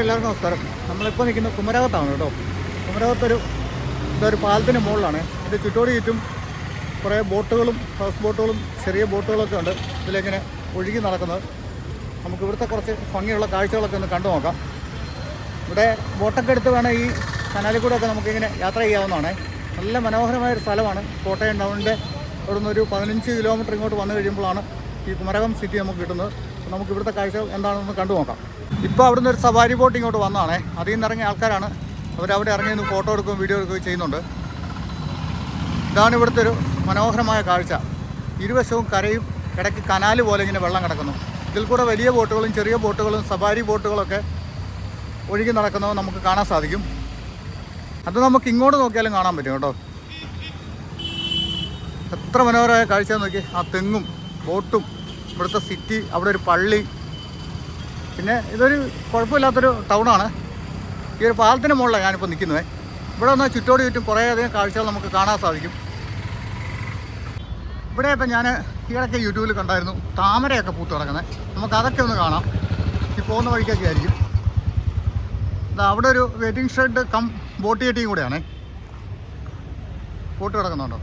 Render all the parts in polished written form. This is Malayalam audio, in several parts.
എല്ലാവർക്കും നമസ്കാരം. നമ്മളിപ്പോൾ നിൽക്കുന്ന കുമരകത്താണ് കേട്ടോ. ഇതൊരു പാലത്തിന് മുകളിലാണ്. ഇതിൻ്റെ ചുറ്റും കുറേ ബോട്ടുകളും ഹൗസ് ബോട്ടുകളും ചെറിയ ബോട്ടുകളൊക്കെ ഉണ്ട് ഇതിലിങ്ങനെ ഒഴുകി നടക്കുന്നത്. നമുക്ക് ഇവിടുത്തെ കുറച്ച് ഭംഗിയുള്ള കാഴ്ചകളൊക്കെ ഒന്ന് കണ്ടു നോക്കാം. ഇവിടെ ബോട്ടൊക്കെ എടുത്ത് വേണം ഈ കനാലിൽ കൂടെയൊക്കെ നമുക്കിങ്ങനെ യാത്ര ചെയ്യാവുന്നതാണ്. നല്ല മനോഹരമായൊരു സ്ഥലമാണ്. കോട്ടയം ടൗണിൻ്റെ അവിടെ നിന്ന് ഒരു 15 കിലോമീറ്റർ ഇങ്ങോട്ട് വന്നു കഴിയുമ്പോഴാണ് ഈ കുമരകം സിറ്റി നമുക്ക് കിട്ടുന്നത്. നമുക്ക് ഇവിടുത്തെ കാഴ്ചകൾ എന്താണെന്ന് കണ്ടു നോക്കാം. ഇപ്പോൾ അവിടുന്ന് ഒരു സവാരി ബോട്ട് ഇങ്ങോട്ട് വന്നതാണേ. അതിൽ നിന്ന് ഇറങ്ങിയ ആൾക്കാരാണ്. അവരവിടെ ഇറങ്ങി നിന്ന് ഫോട്ടോ എടുക്കുകയും വീഡിയോ എടുക്കുകയും ചെയ്യുന്നുണ്ട്. ഇതാണ് ഇവിടുത്തെ ഒരു മനോഹരമായ കാഴ്ച. ഇരുവശവും കരയും ഇടയ്ക്ക് കനാല് പോലെ ഇങ്ങനെ വെള്ളം കിടക്കുന്നു. ഇതിൽ കൂടെ വലിയ ബോട്ടുകളും ചെറിയ ബോട്ടുകളും സവാരി ബോട്ടുകളൊക്കെ ഒഴുകി നടക്കുന്നത് നമുക്ക് കാണാൻ സാധിക്കും. അത് നമുക്ക് ഇങ്ങോട്ട് നോക്കിയാലും കാണാൻ പറ്റും കേട്ടോ. എത്ര മനോഹരമായ കാഴ്ച നോക്കി. ആ തെങ്ങും ബോട്ടും ഇവിടുത്തെ സിറ്റി, അവിടെ ഒരു പള്ളി. പിന്നെ ഇതൊരു കുഴപ്പമില്ലാത്തൊരു ടൗണാണ്. ഈ ഒരു പാലത്തിന് മുകളിലാണ് ഞാനിപ്പോൾ നിൽക്കുന്നത്. ഇവിടെ വന്നാൽ ചുറ്റും കുറേയധികം കാഴ്ചകൾ നമുക്ക് കാണാൻ സാധിക്കും. ഇവിടെ ഇപ്പം ഞാൻ ഈയിടയ്ക്ക് യൂട്യൂബിൽ കണ്ടായിരുന്നു താമരയൊക്കെ പൂത്ത് കിടക്കുന്നത്. നമുക്കതൊക്കെ ഒന്ന് കാണാം. ഈ പോകുന്ന വഴിക്കൊക്കെ ആയിരിക്കും. അവിടെ ഒരു വെയിറ്റിംഗ് ഷെഡ് കം ബോട്ട് ജെട്ടിയും കൂടെയാണ്. ബോട്ട് കിടക്കുന്നുണ്ടോ?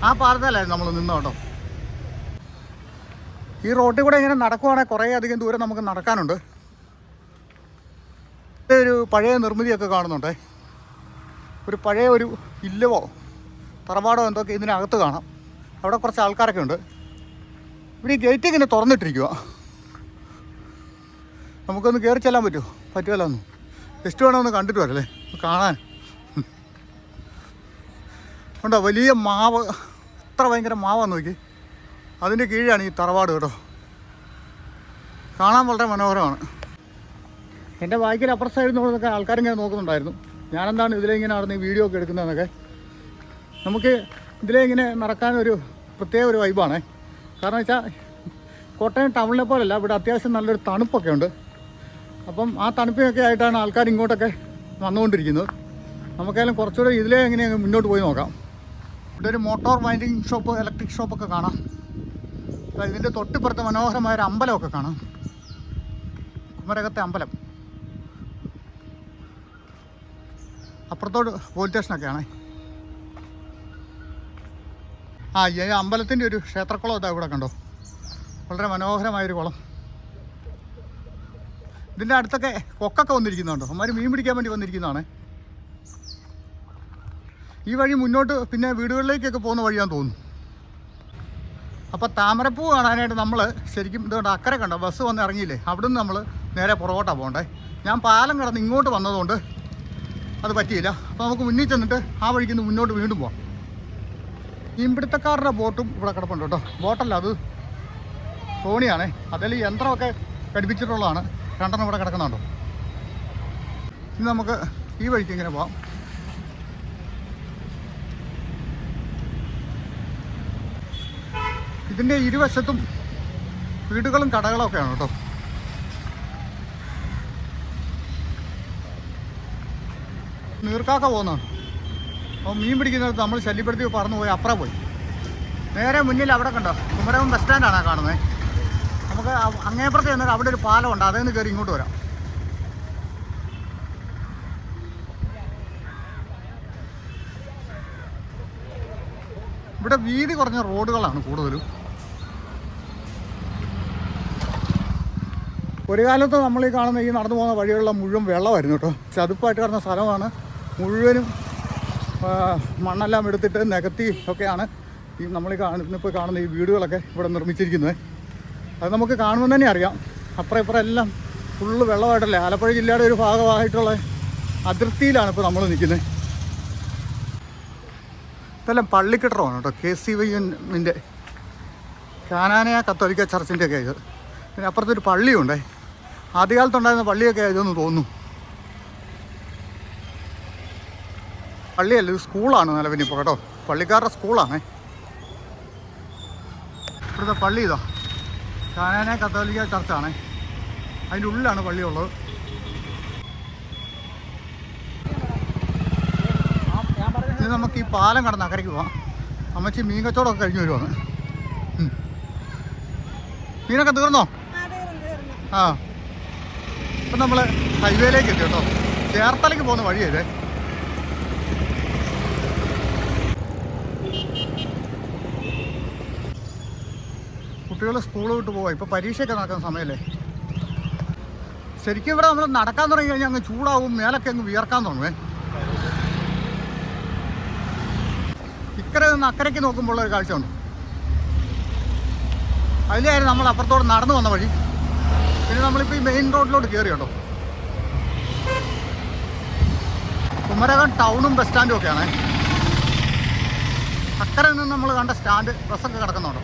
ആ പാലത്തിലായിരുന്നു നമ്മൾ നിന്നോ കേട്ടോ. ഈ റോഡിൽ കൂടെ ഇങ്ങനെ നടക്കുവാണെങ്കിൽ കുറേ അധികം ദൂരം നമുക്ക് നടക്കാനുണ്ട്. ഒരു പഴയ നിർമ്മിതിയൊക്കെ കാണുന്നുണ്ടേ. ഒരു പഴയ ഒരു ഇല്ലവോ തറവാടോ എന്തൊക്കെ ഇതിനകത്ത് കാണാം. അവിടെ കുറച്ച് ആൾക്കാരൊക്കെ ഉണ്ട്. ഇവിടെ ഈ ഗേറ്റ് ഇങ്ങനെ തുറന്നിട്ടിരിക്കുക. നമുക്കൊന്ന് കയറി ചെല്ലാൻ പറ്റുമോ? പറ്റുമല്ലോ. ഒന്ന് ജസ്റ്റ് വേണമെന്ന് കണ്ടിട്ട് വരല്ലേ കാണാൻ. ഉണ്ടോ വലിയ മാവ്, എത്ര ഭയങ്കര മാവാന്ന് നോക്കി. അതിൻ്റെ കീഴാണ് ഈ തറവാട് കേട്ടോ. കാണാൻ വളരെ മനോഹരമാണ്. എൻ്റെ ബാക്കിൽ അപ്പുറ സൈഡിൽ നിന്നൊക്കെ ആൾക്കാരിങ്ങനെ നോക്കുന്നുണ്ടായിരുന്നു. ഞാനെന്താണ് ഇതിലിങ്ങനെ നടന്ന് ഈ വീഡിയോ ഒക്കെ എടുക്കുന്നതെന്നൊക്കെ. നമുക്ക് ഇതിലിങ്ങനെ നടക്കാനൊരു പ്രത്യേക ഒരു വൈബാണ്. കാരണം വെച്ചാൽ കോട്ടയം ടൗണിലെ പോലല്ല, ഇവിടെ അത്യാവശ്യം നല്ലൊരു തണുപ്പൊക്കെ ഉണ്ട്. അപ്പം ആ തണുപ്പൊക്കെ ആയിട്ടാണ് ആൾക്കാർ ഇങ്ങോട്ടൊക്കെ വന്നുകൊണ്ടിരിക്കുന്നത്. നമുക്കായാലും കുറച്ചുകൂടെ ഇതിലേ എങ്ങനെ മുന്നോട്ട് പോയി നോക്കാം. ഇവിടെ ഒരു മോട്ടോർ വൈൻഡിങ് ഷോപ്പ്, ഇലക്ട്രിക് ഷോപ്പൊക്കെ കാണാം. ഇതിൻ്റെ തൊട്ടിപ്പുറത്ത് മനോഹരമായൊരു അമ്പലമൊക്കെ കാണാം. കുമരകത്തെ അമ്പലം. അപ്പുറത്തോട് പോലീസ് സ്റ്റേഷനൊക്കെയാണ്. ഈ അമ്പലത്തിൻ്റെ ഒരു ക്ഷേത്രക്കുളം ഇതാ ഇവിടെ കണ്ടോ. വളരെ മനോഹരമായൊരു കുളം. ഇതിൻ്റെ അടുത്തൊക്കെ കൊക്കൊക്കെ വന്നിരിക്കുന്നുണ്ടോ. അവന്മാർ മീൻ പിടിക്കാൻ വേണ്ടി വന്നിരിക്കുന്നതാണ്. ഈ വഴി മുന്നോട്ട് പിന്നെ വീടുകളിലേക്കൊക്കെ പോകുന്ന വഴിയാന്ന് തോന്നുന്നു. അപ്പോൾ താമരപ്പൂ കാണാനായിട്ട് നമ്മൾ ശരിക്കും ഇതുകൊണ്ട് അക്കരെ കണ്ടോ, ബസ് വന്ന് ഇറങ്ങിയില്ലേ, അവിടെ നിന്ന് നമ്മൾ നേരെ പുറകോട്ടാണ് പോകണ്ടേ. ഞാൻ പാലം കടന്ന് ഇങ്ങോട്ട് വന്നതുകൊണ്ട് അത് പറ്റിയില്ല. അപ്പോൾ നമുക്ക് മുന്നിൽ ചെന്നിട്ട് ആ വഴിക്ക് നിന്ന് മുന്നോട്ട് വീണ്ടും പോകാം. മീൻപിടുത്തക്കാരുടെ ബോട്ടും ഇവിടെ കിടപ്പുണ്ട് കേട്ടോ. ബോട്ടല്ല, അത് തോണിയാണേ. അതിൽ യന്ത്രമൊക്കെ ഘടിപ്പിച്ചിട്ടുള്ളതാണ്. 2 ഇവിടെ കിടക്കുന്നുണ്ടോ. ഇനി നമുക്ക് ഈ വഴിക്ക് ഇങ്ങനെ പോകാം. ഇതിൻ്റെ ഇരുവശത്തും വീടുകളും കടകളൊക്കെയാണ് കേട്ടോ. നീർക്കാക്ക പോകുന്നതാണ്. അപ്പോൾ മീൻ പിടിക്കുന്നിടത്ത് നമ്മൾ ശല്യപ്പെടുത്തി പറന്നു പോയി അപ്പുറം പോയി. നേരെ മുന്നിൽ അവിടെ കണ്ടോ, കുമരകം ബസ് സ്റ്റാൻഡാണ് കാണുന്നത്. നമുക്ക് അങ്ങേപ്പുറത്ത് ചെന്നാൽ അവിടെ ഒരു പാലമുണ്ട്, അതിൽ നിന്ന് കയറി ഇങ്ങോട്ട് വരാം. ഇവിടെ വീതി കുറഞ്ഞ റോഡുകളാണ് കൂടുതലും. ഒരു കാലത്ത് നമ്മൾ ഈ കാണുന്ന ഈ നടന്നു പോകുന്ന വഴികളിലുള്ള മുഴുവൻ വെള്ളമായിരുന്നു കേട്ടോ. ചതുപ്പായിട്ട് കിടന്ന സ്ഥലമാണ്. മുഴുവനും മണ്ണെല്ലാം എടുത്തിട്ട് നികത്തി ഒക്കെയാണ് ഈ നമ്മൾ ഇപ്പോൾ കാണുന്ന ഈ വീടുകളൊക്കെ ഇവിടെ നിർമ്മിച്ചിരിക്കുന്നത്. അത് നമുക്ക് കാണുമ്പോൾ തന്നെ അറിയാം. അപ്പുറം ഇപ്പുറം എല്ലാം ഫുള്ള് വെള്ളമായിട്ടല്ലേ. ആലപ്പുഴ ജില്ലയുടെ ഒരു ഭാഗമായിട്ടുള്ള അതിർത്തിയിലാണ് ഇപ്പോൾ നമ്മൾ നിൽക്കുന്നത്. ഇതെല്ലാം പള്ളിക്കെട്ടറമാണ് കേട്ടോ. KCYN കാനാനയ കത്തോലിക്ക ചർച്ചിൻ്റെ ഒക്കെ ഇത്. പിന്നെ അപ്പുറത്തൊരു പള്ളിയുണ്ടേ. ആദ്യകാലത്തുണ്ടായിരുന്ന പള്ളിയൊക്കെ ഇതെന്ന് തോന്നുന്നു. പള്ളിയല്ല, ഇത് സ്കൂളാണ് നിലവിലിപ്പോൾ കേട്ടോ. പള്ളിക്കാരുടെ സ്കൂളാണേ. ഇവിടുത്തെ പള്ളി ഇതാ കാനാനയ കത്തോലിക്ക ചർച്ചാണേ. അതിൻ്റെ ഉള്ളിലാണ് പള്ളിയുള്ളത്. ഇനി നമുക്ക് ഈ പാലം കടന്ന് അക്കരയ്ക്ക് പോവാം. അമ്മച്ചി മീൻ കച്ചവടമൊക്കെ കഴിഞ്ഞ് വരുവാണ്. മീനൊക്കെ തീർന്നോ? ആ ഇപ്പം നമ്മൾ ഹൈവേയിലേക്ക് എത്തി കേട്ടോ. ചേർത്തലയ്ക്ക് പോകുന്ന വഴിയല്ലേ. കുട്ടികൾ സ്കൂൾ വിട്ട് പോവാം. ഇപ്പോൾ പരീക്ഷയൊക്കെ നടക്കുന്ന സമയമല്ലേ. ശരിക്കും ഇവിടെ നമ്മൾ നടക്കാൻ തുടങ്ങി കഴിഞ്ഞാൽ അങ്ങ് ചൂടാവും, മേലൊക്കെ അങ്ങ് വിയർക്കാൻ തുടങ്ങുമേ. ഇക്കരെ നിന്ന് അക്കരയ്ക്ക് നോക്കുമ്പോൾ ഒരു കാഴ്ച ഉണ്ട്. അതിലായിരുന്നു നമ്മൾ അപ്പുറത്തോട് നടന്നു വന്ന വഴി. പിന്നെ നമ്മളിപ്പോൾ ഈ മെയിൻ റോഡിലോട്ട് കയറി കേട്ടോ. കുമരകം ടൗണും ബസ് സ്റ്റാൻഡും ഒക്കെയാണ്. അക്കരെ നിന്ന് നമ്മൾ കണ്ട സ്റ്റാൻഡ് ബസ്സൊക്കെ കിടക്കുന്നുണ്ടോ.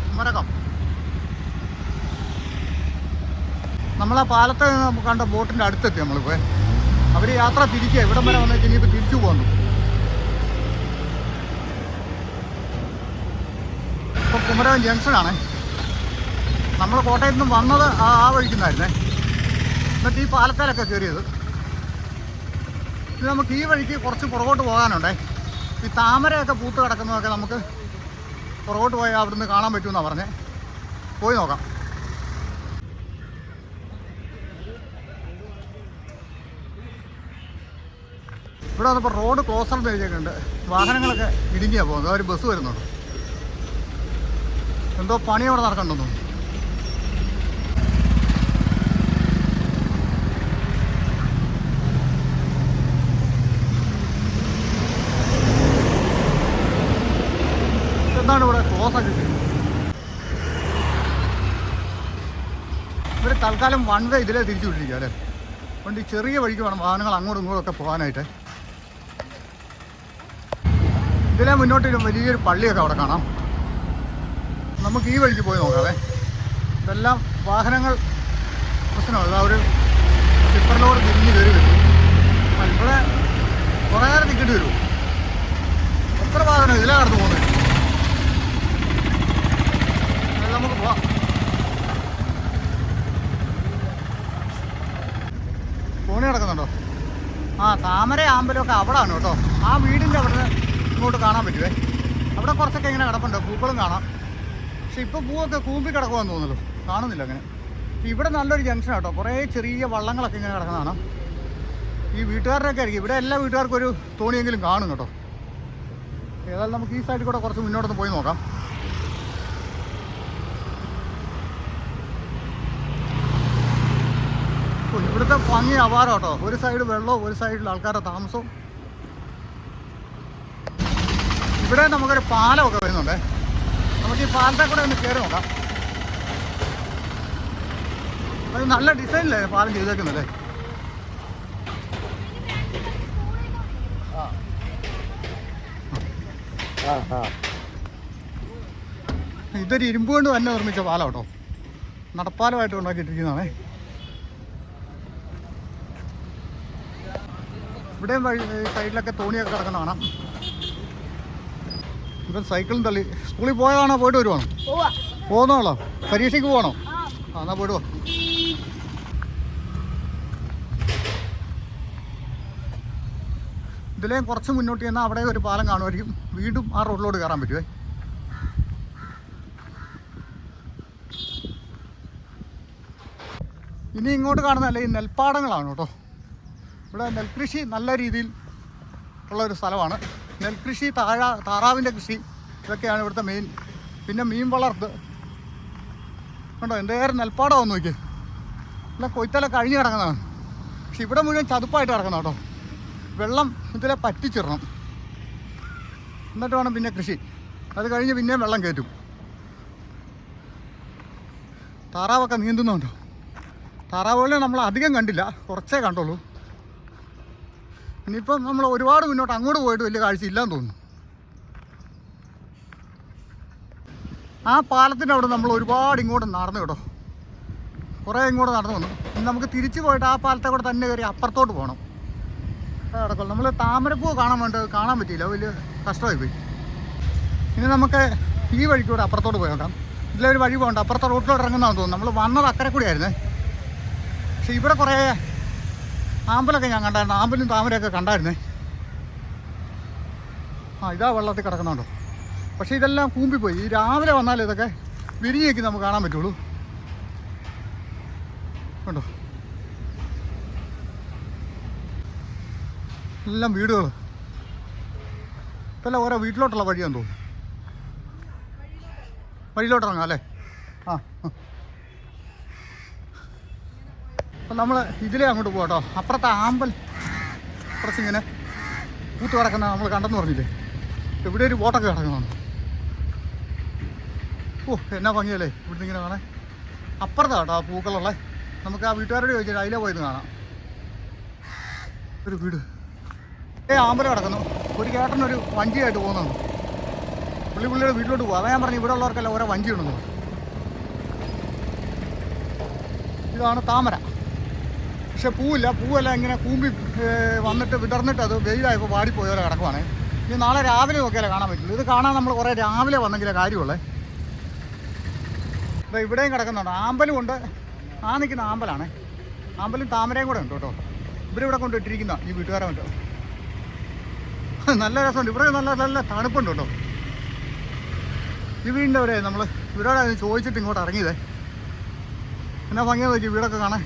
കുമരകം നമ്മളാ പാലത്തെ നിന്ന് കണ്ട ബോട്ടിൻ്റെ അടുത്തെത്തി നമ്മളിപ്പോൾ. അവർ യാത്ര തിരിക്കുക. ഇവിടം വരെ വന്നിട്ട് ഇനിയിപ്പോൾ തിരിച്ചു പോകുന്നു. ഇപ്പോൾ കുമരകം ജംഗ്ഷനാണ്. നമ്മൾ കോട്ടയത്ത് നിന്ന് വന്നത് ആ വഴിക്കുന്നായിരുന്നേ. എന്നിട്ട് ഈ പാലത്തേലൊക്കെ കയറിയത്. ഇത് നമുക്ക് ഈ വഴിക്ക് കുറച്ച് പുറകോട്ട് പോകാനുണ്ടേ. ഈ താമരയൊക്കെ പൂത്ത് കിടക്കുന്നതൊക്കെ നമുക്ക് പുറകോട്ട് പോയാൽ അവിടുന്ന് കാണാൻ പറ്റുമെന്നാണ് പറഞ്ഞേ. പോയി നോക്കാം. ഇവിടെ വന്നപ്പോൾ റോഡ് ക്ലോസർ എന്ന് എഴുതിയിട്ടുണ്ട്. വാഹനങ്ങളൊക്കെ ഇടുങ്ങിയാണ് പോകുന്നത്. ഒരു ബസ് വരുന്നുണ്ട്. എന്തോ പണി അവിടെ നടക്കണ്ടെന്നു. എന്താണ് ഇവിടെ ക്ലോസ് ആക്കി? ഇവർ തൽക്കാലം വൺ വേ ഇതിലേ തിരിച്ചു വിട്ടിരിക്കുക അല്ലേ. അതുകൊണ്ട് ഈ ചെറിയ വഴിക്ക് വേണം വാഹനങ്ങൾ അങ്ങോട്ടും ഇങ്ങോട്ടൊക്കെ പോകാനായിട്ട്. ഇതിലെ മുന്നോട്ട് വലിയൊരു പള്ളിയൊക്കെ അവിടെ കാണാം. നമുക്ക് ഈ വഴിക്ക് പോയി നോക്കാവേ. ഇതെല്ലാം വാഹനങ്ങൾ പ്രശ്നമല്ല. ഒരു ടിപ്പറിലോട് തിരിഞ്ഞ് കയറി വരും. ഇവിടെ കുറേ നേരം നിൽക്കേണ്ടി വരും. എത്ര വാഹനം ഇതിലെ കടന്നു പോകുന്നത്. നമുക്ക് പോവാം. ഫോണി കിടക്കുന്നുണ്ടോ? ആ താമര ആമ്പലൊക്കെ അവിടെയാണ് കേട്ടോ. ആ വീടിൻ്റെ അവിടെ ഇങ്ങോട്ട് കാണാൻ പറ്റുമേ. അവിടെ കുറച്ചൊക്കെ ഇങ്ങനെ കിടപ്പുണ്ട്. പൂക്കളും കാണാം. പക്ഷെ ഇപ്പോൾ പൂവൊക്കെ കൂമ്പി കിടക്കുമെന്ന് തോന്നുന്നല്ലോ. കാണുന്നില്ല അങ്ങനെ. ഇവിടെ നല്ലൊരു ജംഗ്ഷൻ കേട്ടോ. കുറേ ചെറിയ വള്ളങ്ങളൊക്കെ ഇങ്ങനെ കിടക്കുന്നതാണ്. ഈ വീട്ടുകാരുടെയൊക്കെ ആയിരിക്കും. ഇവിടെ എല്ലാ വീട്ടുകാർക്കും ഒരു തോണിയെങ്കിലും കാണും കേട്ടോ. ഏതായാലും നമുക്ക് ഈ സൈഡിൽ കൂടെ കുറച്ച് മുന്നോട്ടൊന്ന് പോയി നോക്കാം. ഇവിടുത്തെ ഭംഗി അപാരം കേട്ടോ. ഒരു സൈഡ് വെള്ളവും ഒരു സൈഡിൽ ആൾക്കാരുടെ താമസവും. ഇവിടെ നമുക്കൊരു പാലമൊക്കെ വരുന്നുണ്ടേ. നമുക്ക് ഈ പാലത്തെ കൂടെ ഒന്ന് കയറി നോക്കാം. അത് നല്ല ഡിസൈനില്ലേ പാലം ചെയ്തേക്കുന്നല്ലേ. ഇതൊരു ഇരുമ്പ് കൊണ്ട് തന്നെ നിർമ്മിച്ച പാലം കേട്ടോ. നടപ്പാലമായിട്ട് ഉണ്ടാക്കിയിട്ടിരിക്കുന്നതാണേ. ഇവിടെയും സൈഡിലൊക്കെ തോണിയൊക്കെ കിടക്കുന്ന കാണാം. ഇപ്പം സൈക്കിളും തള്ളി സ്കൂളിൽ പോയതാണോ പോയിട്ട് വരുവാണോ? പോകുന്നതാണോ? പരീക്ഷയ്ക്ക് പോകണോ? ആ എന്നാൽ പോയിട്ട് വാ. ഇതിലേയും കുറച്ച് മുന്നോട്ട് ചെന്നാൽ അവിടെ ഒരു പാലം കാണുമായിരിക്കും. വീണ്ടും ആ റോഡിലോട്ട് കയറാൻ പറ്റുമേ. ഇനി ഇങ്ങോട്ട് കാണുന്നതല്ല, ഈ നെൽപ്പാടങ്ങളാണ് കേട്ടോ. ഇവിടെ നെൽകൃഷി നല്ല രീതിയിൽ ഉള്ളൊരു സ്ഥലമാണ്. നെൽകൃഷി, താറാവിൻ്റെ കൃഷി, ഇതൊക്കെയാണ് ഇവിടുത്തെ മെയിൻ. പിന്നെ മീൻ വളർത്ത് കണ്ടോ. എന്തേരം നെൽപ്പാടമാണെന്ന് നോക്കി. അല്ല കൊയ്ത്തല കഴിഞ്ഞ് കിടക്കുന്നതാണ്. പക്ഷെ ഇവിടെ മുഴുവൻ ചതുപ്പായിട്ട് കിടക്കുന്ന കേട്ടോ. വെള്ളം ഇതിലെ പറ്റിച്ചിടണം, എന്നിട്ട് വേണം പിന്നെ കൃഷി. അത് കഴിഞ്ഞ് പിന്നെയും വെള്ളം കയറ്റും. താറാവൊക്കെ നീന്തുന്നുണ്ടോ. താറാവുകളെ നമ്മൾ അധികം കണ്ടില്ല, കുറച്ചേ കണ്ടുള്ളൂ. ഇനിയിപ്പം നമ്മൾ ഒരുപാട് മുന്നോട്ട് അങ്ങോട്ട് പോയിട്ട് വലിയ കാഴ്ചയില്ലാന്ന് തോന്നുന്നു. ആ പാലത്തിൻ്റെ അവിടെ നമ്മൾ ഒരുപാട് ഇങ്ങോട്ട് നടന്നു കേട്ടോ. കുറേ ഇങ്ങോട്ട് നടന്നു വന്നു. ഇനി നമുക്ക് തിരിച്ചു പോയിട്ട് ആ പാലത്തെ കൂടെ തന്നെ കയറി അപ്പുറത്തോട്ട് പോകണം. കിടക്കുള്ളൂ. നമ്മൾ താമരപ്പൂ കാണാൻ പറ്റിയില്ല. വലിയ കഷ്ടമായി പോയി. ഇനി നമുക്ക് ഈ വഴിക്കൂടെ അപ്പുറത്തോട്ട് പോയി നോക്കാം. ഇതിലൊരു വഴി പോകണ്ട. അപ്പുറത്തെ റോട്ടിലോട്ട് ഇറങ്ങുന്നതാണെന്ന് തോന്നുന്നു. നമ്മൾ വന്നത് അക്കരെ കൂടിയായിരുന്നേ. പക്ഷെ ഇവിടെ കുറേ ആമ്പലൊക്കെ ഞാൻ കണ്ടായിരുന്നു. ആമ്പലും താമരയൊക്കെ കണ്ടായിരുന്നേ. ആ ഇതാ വെള്ളത്തിൽ കിടക്കുന്നുണ്ടോ. പക്ഷേ ഇതെല്ലാം കൂമ്പിപ്പോയി. ഈ രാവിലെ വന്നാലേ ഇതൊക്കെ വിരിഞ്ഞേക്ക് നമുക്ക് കാണാൻ പറ്റുള്ളൂ. കണ്ടോ, എല്ലാം വീടുകൾ. ഇപ്പം ഓരോ വീട്ടിലോട്ടുള്ള വഴിയാന്ന് തോന്നുന്നു. വഴിയിലോട്ടിറങ്ങാം അല്ലേ? ആ, അപ്പം നമ്മൾ ഇതിലേ അങ്ങോട്ട് പോകാം കേട്ടോ. അപ്പുറത്തെ ആമ്പൽ കുറച്ചിങ്ങനെ കൂത്ത് കിടക്കുന്ന നമ്മൾ കണ്ടെന്ന് പറഞ്ഞില്ലേ, ഇവിടെ ഒരു ബോട്ടൊക്കെ കിടക്കുന്നതാണ്. ഓ, എന്നാ ഭംഗിയല്ലേ ഇവിടുന്ന് ഇങ്ങനെ കാണാൻ. അപ്പുറത്താണ് കേട്ടോ ആ പൂക്കളുള്ള. നമുക്ക് ആ വീട്ടുകാരോട് ചോദിച്ചിട്ട് അതിലേ പോയത് കാണാം. ഒരു വീട് ആമ്പലം കിടക്കുന്നു. ഒരു ചേട്ടനൊരു വഞ്ചിയായിട്ട് പോകുന്നുണ്ട്. പുള്ളിയുടെ വീട്ടിലോട്ട് പോകും. അതാ ഞാൻ പറഞ്ഞു ഇവിടെ ഉള്ളവർക്കെല്ലാം ഓരോ വഞ്ചി ഉണ്ടെന്ന്. ഇതാണ് താമര. പക്ഷെ പൂവില്ല. പൂവെല്ലാം ഇങ്ങനെ കൂമ്പി വന്നിട്ട് വിടർന്നിട്ട് അത് വെയിലായപ്പോൾ വാടിപ്പോയോലെ കിടക്കുവാണ്. ഇനി നാളെ രാവിലെ നോക്കിയാലേ കാണാൻ പറ്റുള്ളൂ. ഇത് കാണാൻ നമ്മൾ കുറേ രാവിലെ വന്നെങ്കിലേ കാര്യമുള്ളേ. അപ്പോൾ ഇവിടെയും കിടക്കുന്നുണ്ട്. ആമ്പലും ഉണ്ട്. ആ നിൽക്കുന്ന ആമ്പലാണ്. ആമ്പലും താമരയും കൂടെ ഉണ്ട് കേട്ടോ. ഇവിടെ കൊണ്ടിട്ടിരിക്കുന്ന ഈ വീട്ടുകാരെ ഉണ്ട്. നല്ല രസമുണ്ട്. ഇവിടെ നല്ല നല്ല തണുപ്പുണ്ട് കേട്ടോ. ഈ വീടിൻ്റെ വരെ നമ്മൾ ഇവരോട് ചോദിച്ചിട്ട് ഇങ്ങോട്ട് ഇറങ്ങിയതേ. എന്നാ ഭംഗിയാന്ന് നോക്കി വീടൊക്കെ കാണാൻ.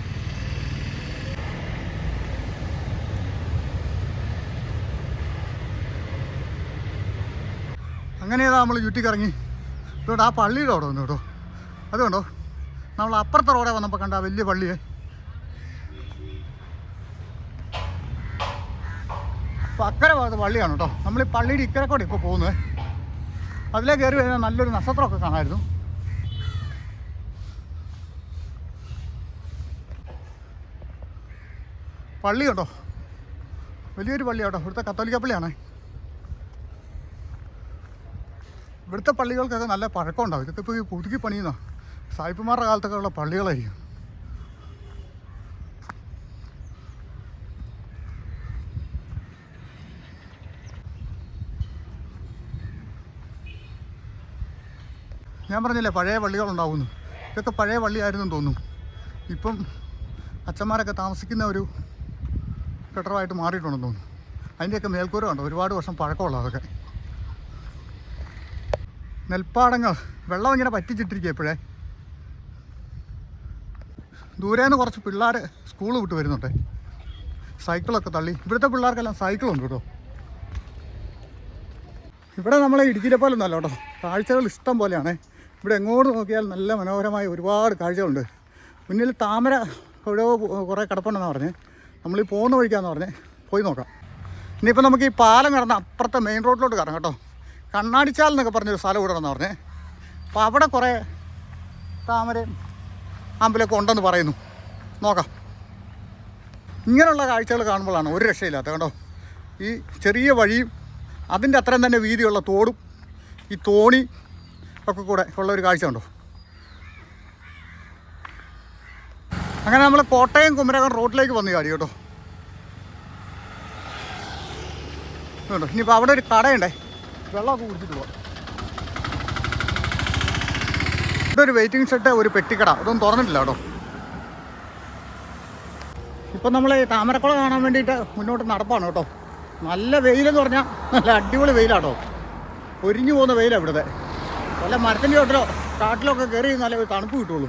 അങ്ങനെയാ നമ്മൾ ചുറ്റിക്കിറങ്ങി. ഇതുകൊണ്ട് ആ പള്ളിയുടെ അവിടെ വന്നു കേട്ടോ. അതുകൊണ്ടോ നമ്മൾ അപ്പുറത്തെ റോഡെ വന്നപ്പോൾ കണ്ട ആ വലിയ പള്ളിയെ. അപ്പോൾ അക്കരെ ഭാഗത്ത് പള്ളിയാണ് കേട്ടോ. നമ്മൾ ഈ പള്ളിയുടെ ഇക്കരെ കൂടെ ഇപ്പോൾ പോകുന്നത്. അതിലേ കയറി കഴിഞ്ഞാൽ നല്ലൊരു നക്ഷത്രമൊക്കെ കാണാമായിരുന്നു. പള്ളി കേട്ടോ, വലിയൊരു പള്ളിയാട്ടോ. ഇവിടുത്തെ കത്തോലിക്ക പള്ളിയാണ്. ഇവിടുത്തെ പള്ളികൾക്കൊക്കെ നല്ല പഴക്കമുണ്ടാവും. ഇതൊക്കെ ഇപ്പോൾ പുതുക്കി പണിയുന്ന സായിപ്പുമാരുടെ കാലത്തൊക്കെ ഉള്ള പള്ളികളായിരിക്കും. ഞാൻ പറഞ്ഞില്ലേ പഴയ പള്ളികളുണ്ടാവുന്നു. ഇതൊക്കെ പഴയ പള്ളിയായിരുന്നു തോന്നുന്നു. ഇപ്പം അച്ഛന്മാരൊക്കെ താമസിക്കുന്ന ഒരു കെട്ടിടമായിട്ട് മാറിയിട്ടുണ്ടെന്ന് തോന്നുന്നു. അതിൻ്റെയൊക്കെ മേൽക്കൂര കണ്ടോ, ഒരുപാട് വർഷം പഴക്കമുള്ള. അതൊക്കെ നെൽപ്പാടങ്ങൾ വെള്ളം ഇങ്ങനെ പറ്റിച്ചിട്ടിരിക്കുക. ഇപ്പോഴേ ദൂരേന്ന് കുറച്ച് പിള്ളേർ സ്കൂൾ വിട്ട് വരുന്നുണ്ട്. സൈക്കിളൊക്കെ തള്ളി. ഇവിടുത്തെ പിള്ളേർക്കെല്ലാം സൈക്കിളുണ്ട് കേട്ടോ. ഇവിടെ നമ്മളെ ഇടുക്കിയിലെ പോലെ ഒന്നല്ല കേട്ടോ. കാഴ്ചകൾ ഇഷ്ടം പോലെയാണ്. ഇവിടെ എങ്ങോട്ട് നോക്കിയാൽ നല്ല മനോഹരമായ ഒരുപാട് കാഴ്ചകളുണ്ട്. മുന്നിൽ താമര എവിടെയോ കുറേ കിടപ്പുണ്ടെന്ന് പറഞ്ഞ് നമ്മളീ പോകുന്ന വഴിക്കാന്ന് പറഞ്ഞ് പോയി നോക്കാം. ഇനിയിപ്പോൾ നമുക്ക് ഈ പാലം കടന്ന് അപ്പുറത്തെ മെയിൻ റോഡിലോട്ട് കയറാം കേട്ടോ. കണ്ണാടിച്ചാൽ എന്നൊക്കെ പറഞ്ഞൊരു സ്ഥലം ഇവിടെ ഉണ്ടെന്ന് പറഞ്ഞേ. അപ്പോൾ അവിടെ കുറേ താമരയും അമ്പലമൊക്കെ ഉണ്ടെന്ന് പറയുന്നു. നോക്കാം. ഇങ്ങനെയുള്ള കാഴ്ചകൾ കാണുമ്പോഴാണ് ഒരു രക്ഷയില്ലാത്ത കേട്ടോ. ഈ ചെറിയ വഴിയും അതിൻ്റെ അത്രയും തന്നെ വീതിയുള്ള തോടും ഈ തോണി ഒക്കെ കൂടെ ഉള്ളൊരു കാഴ്ച ഉണ്ടോ. അങ്ങനെ നമ്മൾ കോട്ടയം കുമരകം റോഡിലേക്ക് വന്നു കാര്യം കേട്ടോ. കേട്ടോ ഇനിയിപ്പോൾ അവിടെ ഒരു കടയുണ്ടേ, വെള്ളമൊക്കെ കുടിച്ചിട്ട് പോകാം. ഇവിടെ ഒരു വെയിറ്റിംഗ് ഷെഡ്, ഒരു പെട്ടിക്കട, അതൊന്നും തുറന്നിട്ടില്ല കേട്ടോ. ഇപ്പം നമ്മൾ താമരക്കുള കാണാൻ വേണ്ടിയിട്ട് മുന്നോട്ട് നടപ്പാണ് കേട്ടോ. നല്ല വെയിലെന്ന് പറഞ്ഞാൽ നല്ല അടിപൊളി വെയിലാട്ടോ. ഒരിഞ്ഞു പോകുന്ന വെയിലാണ് ഇവിടുത്തെ. വല്ല മരത്തിൻ്റെ ചോട്ടിലോ കാട്ടിലോ ഒക്കെ കയറി നല്ല തണുപ്പ് കിട്ടുള്ളൂ.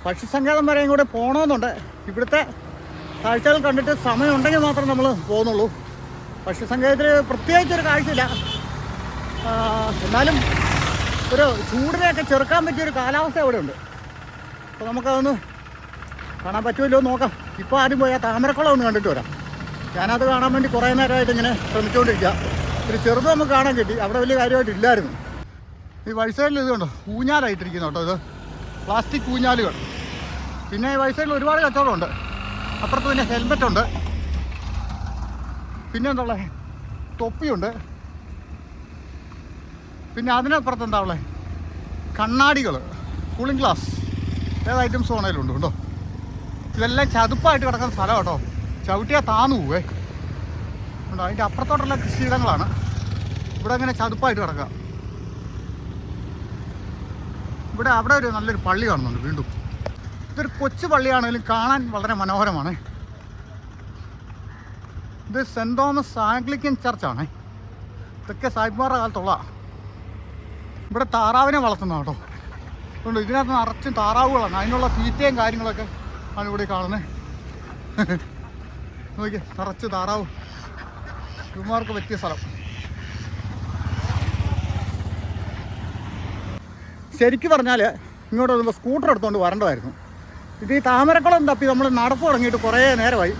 പക്ഷിസങ്കേതം വരെയും കൂടെ പോകണമെന്നുണ്ട്. ഇവിടുത്തെ കാഴ്ചകൾ കണ്ടിട്ട് സമയം ഉണ്ടെങ്കിൽ മാത്രം നമ്മൾ പോകുന്നുള്ളൂ. പക്ഷിസങ്കേതത്തിൽ പ്രത്യേകിച്ചൊരു കാഴ്ചയില്ല. എന്നാലും ഒരു ചൂടിനെയൊക്കെ ചെറുക്കാൻ പറ്റിയൊരു കാലാവസ്ഥ അവിടെ ഉണ്ട്. അപ്പോൾ നമുക്കതൊന്ന് കാണാൻ പറ്റുമല്ലോ നോക്കാം. ഇപ്പോൾ ആദ്യം പോയി ആ താമരക്കുളം ഒന്ന് കണ്ടിട്ട് വരാം. ഞാനത് കാണാൻ വേണ്ടി കുറേ നേരമായിട്ട് ഇങ്ങനെ ശ്രമിച്ചുകൊണ്ടിരിക്കുക. ഒരു ചെറുത് നമുക്ക് കാണാൻ കിട്ടി. അവിടെ വലിയ കാര്യമായിട്ടില്ലായിരുന്നു. ഈ വഴി സൈഡിൽ ഇത് കണ്ടോ, ഊഞ്ഞാലായിട്ടിരിക്കുന്നു കേട്ടോ. ഇത് പ്ലാസ്റ്റിക് ഊഞ്ഞാലുകൾ. പിന്നെ ഈ വഴി സൈഡിൽ ഒരുപാട് കച്ചവടമുണ്ട്. അപ്പുറത്ത് പിന്നെ ഹെൽമെറ്റുണ്ട്. പിന്നെ എന്താ ഉള്ളത്, തൊപ്പിയുണ്ട്. പിന്നെ അതിനപ്പുറത്ത് എന്താ ഉള്ളത്, കണ്ണാടികൾ, കൂളിംഗ് ഗ്ലാസ്, ഏത് ഐറ്റംസ് വേണേലുണ്ട് കേട്ടോ. ഇതെല്ലാം ചതുപ്പായിട്ട് കിടക്കുന്ന സ്ഥലം കേട്ടോ. ചവിട്ടിയാൽ താന്നു പോവേ ഉണ്ടോ. അതിൻ്റെ അപ്പുറത്തോട്ടുള്ള കൃഷിയിടങ്ങളാണ്. ഇവിടെ അങ്ങനെ ചതുപ്പായിട്ട് കിടക്കുക. ഇവിടെ അവിടെ ഒരു നല്ലൊരു പള്ളി കാണുന്നുണ്ട് വീണ്ടും. ഇതൊരു കൊച്ചു പള്ളിയാണെങ്കിലും കാണാൻ വളരെ മനോഹരമാണ്. ഇത് സെൻറ് തോമസ് ആംഗ്ലിക്കൻ ചർച്ചാണ്. ഇതൊക്കെ സായിപ്പുമാരുടെ കാലത്തുള്ള. ഇവിടെ താറാവിനെ വളർത്തുന്ന കേട്ടോ. അതുകൊണ്ട് ഇതിനകത്ത് നിറച്ചും താറാവുകളാണ്. അതിനുള്ള തീറ്റയും കാര്യങ്ങളൊക്കെ ആണ് ഇവിടെ കാണുന്നത്. നോക്കിയേ, നിറച്ച് താറാവ്. ഇവന്മാർക്ക് പറ്റിയ സ്ഥലം. ശരിക്കും പറഞ്ഞാൽ ഇങ്ങോട്ട് വരുമ്പോൾ സ്കൂട്ടർ എടുത്തുകൊണ്ട് വരേണ്ടതായിരുന്നു. ഇത് ഈ താമരക്കുളം തപ്പി നമ്മൾ നടപ്പ് തുടങ്ങിയിട്ട് കുറേ നേരമായി.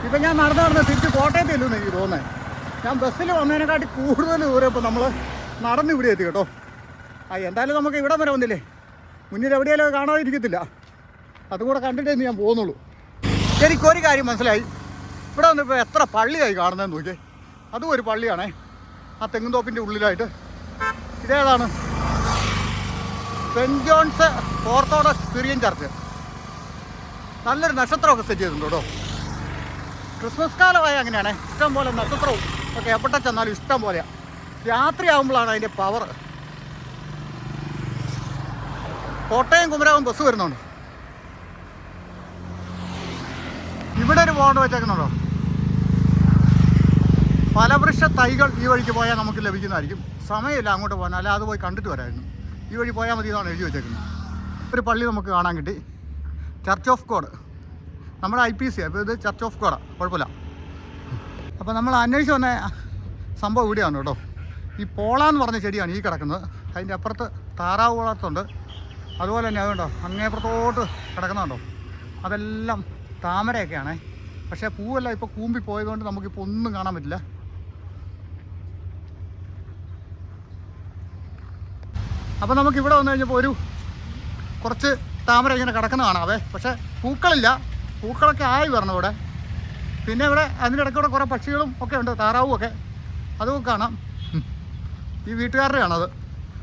ഇപ്പം ഞാൻ നടന്ന് തിരിച്ച് കോട്ടയത്ത് ചെല്ലുമെന്ന് എനിക്ക് തോന്നുന്നത്. ഞാൻ ബസ്സിൽ വന്നതിനെക്കാട്ടി കൂടുതൽ ദൂരം ഇപ്പോൾ നമ്മൾ നടന്ന് ഇവിടെ എത്തി കേട്ടോ. എന്തായാലും നമുക്ക് ഇവിടെ വരെ വന്നില്ലേ, മുന്നിൽ എവിടെയാലും കാണാതിരിക്കത്തില്ല. അതുകൂടെ കണ്ടിട്ടേ ഞാൻ പോകുന്നുള്ളൂ. എനിക്കൊരു കാര്യം മനസ്സിലായി, ഇവിടെ വന്നിപ്പോൾ എത്ര പള്ളിയായി കാണുന്നതെന്ന് നോക്കിയേ. അതും ഒരു പള്ളിയാണേ, ആ തെങ്ങുംതോപ്പിൻ്റെ ഉള്ളിലായിട്ട്. ഇതേതാണ്? Saint John's orthodox Syrian church. നല്ലൊരു നക്ഷത്രമൊക്കെ സെറ്റ് ചെയ്തിട്ടുണ്ട് കേട്ടോ. ക്രിസ്മസ് കാലമായ അങ്ങനെയാണേ, ഇഷ്ടം പോലെ നക്ഷത്രവും ഒക്കെ എവിടെ ചെന്നാലും ഇഷ്ടം പോലെയാണ്. രാത്രിയാകുമ്പോഴാണ് അതിൻ്റെ പവർ. കോട്ടയം കുമരകം ബസ് വരുന്നുണ്ട്. ഇവിടെ ഒരു ബോർഡ് വെച്ചേക്കുന്നുണ്ടോ? ഫലവൃക്ഷ തൈകൾ ഈ വഴിക്ക് പോയാൽ നമുക്ക് ലഭിക്കുന്നതായിരിക്കും. സമയമില്ല അങ്ങോട്ട് പോകാൻ, അല്ല അത് പോയി കണ്ടിട്ട് വരായിരുന്നു. ഈ വഴി പോയാൽ മതി എന്നാണ് എഴുതി വെച്ചേക്കുന്നത്. ഒരു പള്ളി നമുക്ക് കാണാൻ കിട്ടി, ചർച്ച് ഓഫ് ഗോഡ്. നമ്മുടെ IPC, അപ്പോൾ ഇത് ചർച്ച് ഓഫ് ഗോഡാണ്, കുഴപ്പമില്ല. അപ്പോൾ നമ്മൾ അന്വേഷിച്ച് വന്ന സംഭവം ഇവിടെയാണ് കേട്ടോ. ഈ പോളാന്ന് പറഞ്ഞ ചെടിയാണ് ഈ കിടക്കുന്നത്. അതിൻ്റെ അപ്പുറത്ത് താറാവ് വളർത്തുണ്ട്. അതുപോലെ തന്നെ അതുകൊണ്ടോ അങ്ങേപ്പുറത്തോട്ട് കിടക്കുന്നുണ്ടോ, അതെല്ലാം താമരയൊക്കെയാണേ. പക്ഷേ പൂവെല്ലാം ഇപ്പോൾ കൂമ്പി പോയതുകൊണ്ട് നമുക്കിപ്പോൾ ഒന്നും കാണാൻ പറ്റില്ല. അപ്പോൾ നമുക്കിവിടെ വന്നു കഴിഞ്ഞപ്പോൾ ഒരു കുറച്ച് താമര ഇങ്ങനെ കിടക്കുന്ന കാണാവേ. പക്ഷേ പൂക്കളില്ല, പൂക്കളൊക്കെ ആയി വരണം ഇവിടെ. പിന്നെ ഇവിടെ അതിൻ്റെ ഇടയ്ക്കൂടെ കുറേ പക്ഷികളും ഒക്കെ ഉണ്ട്, താറാവും ഒക്കെ, അതും കാണാം. ഈ വീട്ടുകാരുടെയാണത്.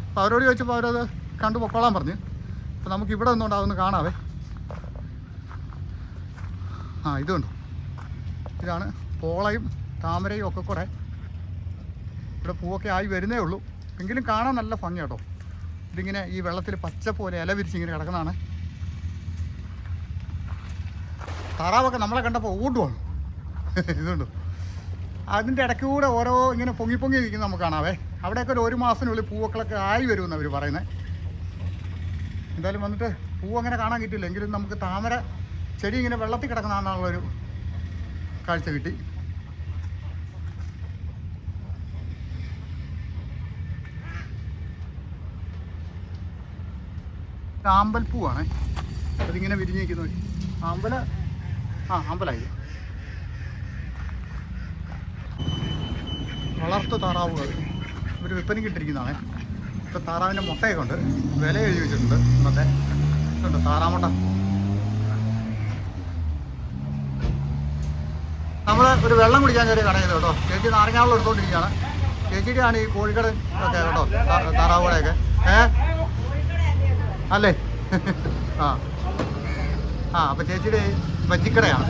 അപ്പോൾ അവരോട് ചോദിച്ചപ്പോൾ അവരത് കണ്ടു പൊക്കോളാൻ പറഞ്ഞു. അപ്പോൾ നമുക്കിവിടെ നിന്നുകൊണ്ട് അതൊന്ന് കാണാവേ. ഇതുണ്ട്, ഇതാണ് പോളയും താമരയും ഒക്കെ കൂടെ. ഇവിടെ പൂവൊക്കെ ആയി വരുന്നേ ഉള്ളൂ, എങ്കിലും കാണാൻ നല്ല ഭംഗി കേട്ടോ. ഇതിങ്ങനെ ഈ വെള്ളത്തിൽ പച്ച പോലെ ഇല വിരിച്ചിങ്ങനെ കിടക്കുന്നതാണ്. താറാവൊക്കെ നമ്മളെ കണ്ടപ്പോൾ ഓടുവാണ്. ഇതുണ്ട്, അതിൻ്റെ ഇടയ്ക്ക് കൂടെ ഓരോ ഇങ്ങനെ പൊങ്ങി പൊങ്ങി ഇരിക്കുന്നത് നമുക്ക് കാണാവേ. അവിടെയൊക്കെ ഒരു മാസത്തിനുള്ളിൽ പൂവക്കളൊക്കെ ആയി വരുമെന്ന് അവർ പറയുന്നത്. എന്തായാലും വന്നിട്ട് പൂവ് അങ്ങനെ കാണാൻ കിട്ടില്ല, എങ്കിലും നമുക്ക് താമര ചെടി ഇങ്ങനെ വെള്ളത്തിൽ കിടക്കുന്നതാണെന്നുള്ളൊരു കാഴ്ച കിട്ടി. ആമ്പൽപ്പൂവാണേ, അതിങ്ങനെ വിരിഞ്ഞിരിക്കുന്നു. അമ്പലായി. വളർത്തു താറാവുകൾ ഒരു വിൽപ്പനയ്ക്ക് ഇട്ടിരിക്കുന്നതാണ്. ഇപ്പോൾ താറാവിൻ്റെ മുട്ടയൊക്കെ ഉണ്ട്, വില എഴുതി വെച്ചിട്ടുണ്ട്. ഇന്നത്തെ ഉണ്ട് താറാമുട്ട. നമ്മൾ ഒരു വെള്ളം കുടിക്കാൻ കയറി കടയിൽ കേട്ടോ. ചേച്ചി നാരങ്ങാവെള്ളം എടുത്തുകൊണ്ടിരിക്കുകയാണ്. ചേച്ചിയുടെയാണ് ഈ കോഴിക്കട ഒക്കെ കേട്ടോ, താറാവുകളെയൊക്കെ. അല്ലേ? അപ്പോൾ ചേച്ചിയുടെ ബജ്ജിക്കടയാണ്.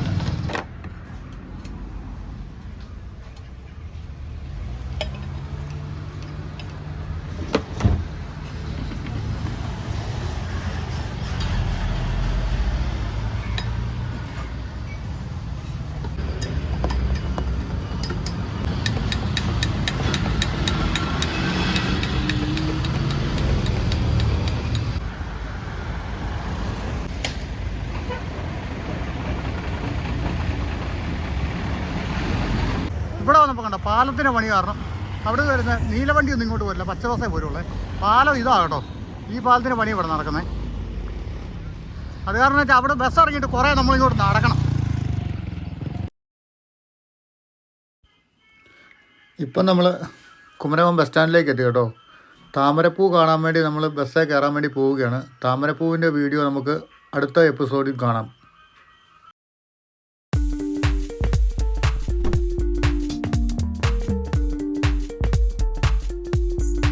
ഇവിടെ വന്നപ്പോൾ കണ്ട പാലത്തിൻ്റെ പണി കാരണം അവിടെ വരുന്ന നീലവണ്ടിയൊന്നും ഇങ്ങോട്ട് വരില്ല, പച്ച ബസ്സേ പോരുള്ളേ. പാലം ഇതാ കേട്ടോ, ഈ പാലത്തിൻ്റെ പണി ഇവിടെ നടക്കുന്നത്. അത് കാരണം വെച്ചാൽ അവിടെ ബസ് ഇറങ്ങിയിട്ട് കുറേ നമ്മളിങ്ങോട്ട് നടക്കണം. ഇപ്പം നമ്മൾ കുമരകം ബസ് സ്റ്റാൻഡിലേക്ക് എത്തി കേട്ടോ. താമരപ്പൂ കാണാൻ വേണ്ടി നമ്മൾ ബസ്സിൽ കയറാൻ വേണ്ടി പോവുകയാണ്. താമരപ്പൂവിൻ്റെ വീഡിയോ നമുക്ക് അടുത്ത എപ്പിസോഡിൽ കാണാം.